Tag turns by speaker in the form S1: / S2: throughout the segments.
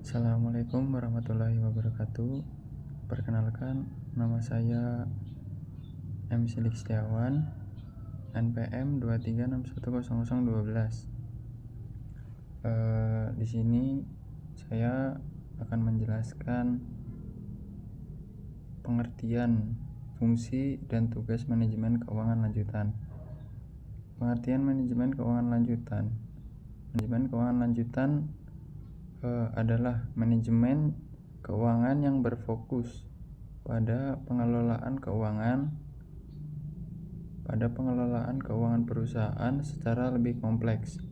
S1: Assalamualaikum warahmatullahi wabarakatuh. Perkenalkan, nama saya M. Sidik Setiawan, NPM 23610012. Di sini saya akan menjelaskan pengertian fungsi dan tugas manajemen keuangan lanjutan. Pengertian manajemen keuangan lanjutan. Manajemen keuangan lanjutan adalah manajemen keuangan yang berfokus pada pengelolaan keuangan perusahaan secara lebih kompleks,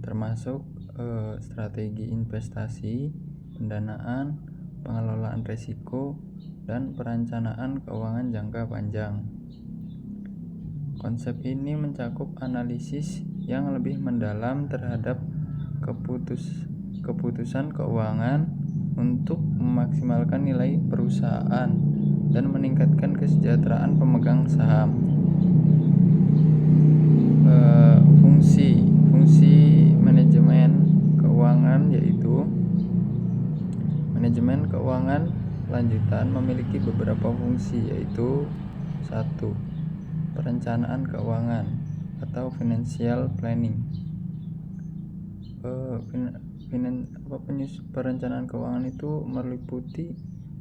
S1: termasuk strategi investasi, pendanaan, pengelolaan risiko, dan perencanaan keuangan jangka panjang. Konsep ini mencakup analisis yang lebih mendalam terhadap keputusan keuangan untuk memaksimalkan nilai perusahaan dan meningkatkan kesejahteraan pemegang saham. Fungsi manajemen keuangan yaitu manajemen keuangan lanjutan memiliki beberapa fungsi, yaitu 1. Perencanaan keuangan atau financial planning. Perencanaan keuangan itu meliputi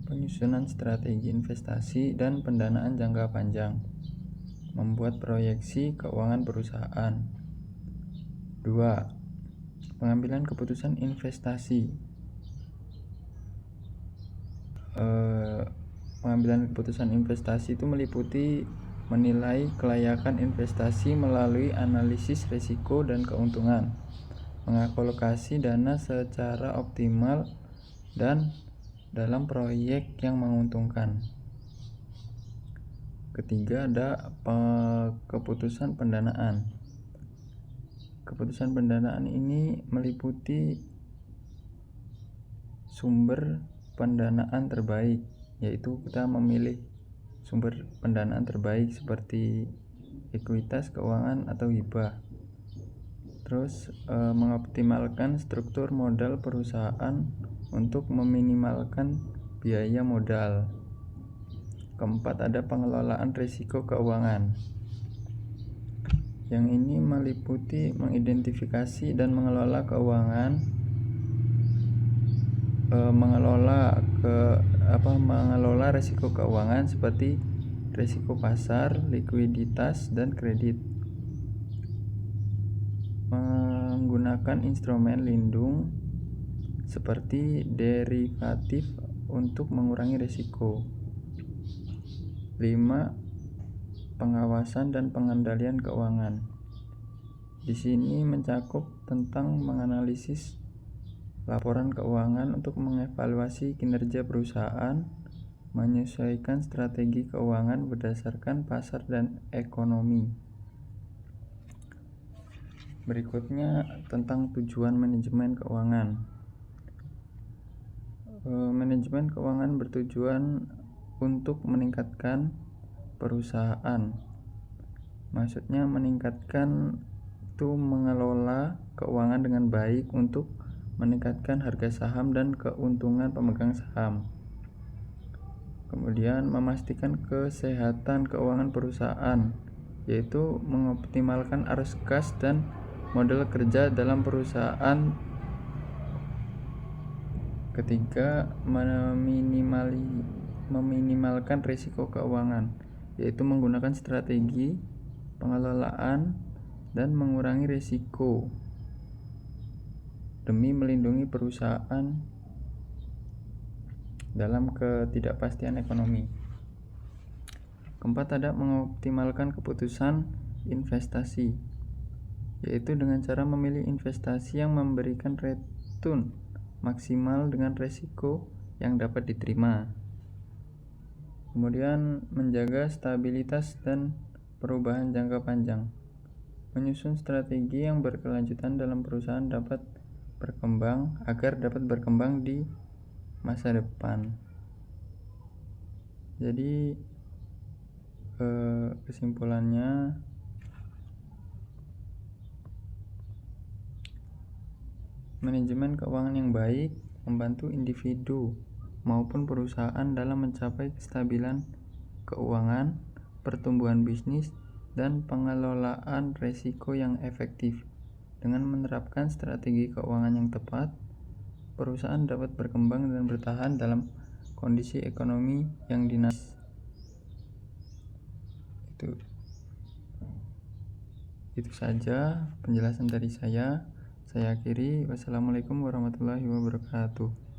S1: penyusunan strategi investasi dan pendanaan jangka panjang, membuat proyeksi keuangan perusahaan. 2. Pengambilan keputusan investasi. Pengambilan keputusan investasi itu meliputi menilai kelayakan investasi melalui analisis risiko dan keuntungan, mengalokasi dana secara optimal dan dalam proyek yang menguntungkan. Ketiga, ada keputusan pendanaan. Keputusan pendanaan ini meliputi sumber pendanaan terbaik, yaitu kita memilih sumber pendanaan terbaik seperti ekuitas keuangan atau hibah. Terus mengoptimalkan struktur modal perusahaan untuk meminimalkan biaya modal. Keempat, ada pengelolaan risiko keuangan. Yang ini meliputi mengidentifikasi dan mengelola keuangan, mengelola risiko keuangan seperti risiko pasar, likuiditas, dan kredit. Menggunakan instrumen lindung seperti derivatif untuk mengurangi risiko. 5. Pengawasan dan pengendalian keuangan. Di sini mencakup tentang menganalisis laporan keuangan untuk mengevaluasi kinerja perusahaan, menyesuaikan strategi keuangan berdasarkan pasar dan ekonomi. Berikutnya tentang tujuan manajemen keuangan. Manajemen keuangan bertujuan untuk meningkatkan perusahaan. Maksudnya meningkatkan itu mengelola keuangan dengan baik untuk meningkatkan harga saham dan keuntungan pemegang saham. Kemudian memastikan kesehatan keuangan perusahaan, yaitu mengoptimalkan arus kas dan modal kerja dalam perusahaan. Ketiga, meminimalkan risiko keuangan, yaitu menggunakan strategi pengelolaan dan mengurangi risiko demi melindungi perusahaan dalam ketidakpastian ekonomi. Keempat, ada mengoptimalkan keputusan investasi, yaitu dengan cara memilih investasi yang memberikan return maksimal dengan risiko yang dapat diterima. Kemudian menjaga stabilitas dan perubahan jangka panjang. Menyusun strategi yang berkelanjutan dalam perusahaan agar dapat berkembang di masa depan. Jadi kesimpulannya, Manajemen keuangan yang baik membantu individu maupun perusahaan dalam mencapai kestabilan keuangan, pertumbuhan bisnis, dan pengelolaan risiko yang efektif. Dengan menerapkan strategi keuangan yang tepat, perusahaan dapat berkembang dan bertahan dalam kondisi ekonomi yang dinamis. Itu saja penjelasan dari saya. Saya akhiri. Wassalamualaikum warahmatullahi wabarakatuh.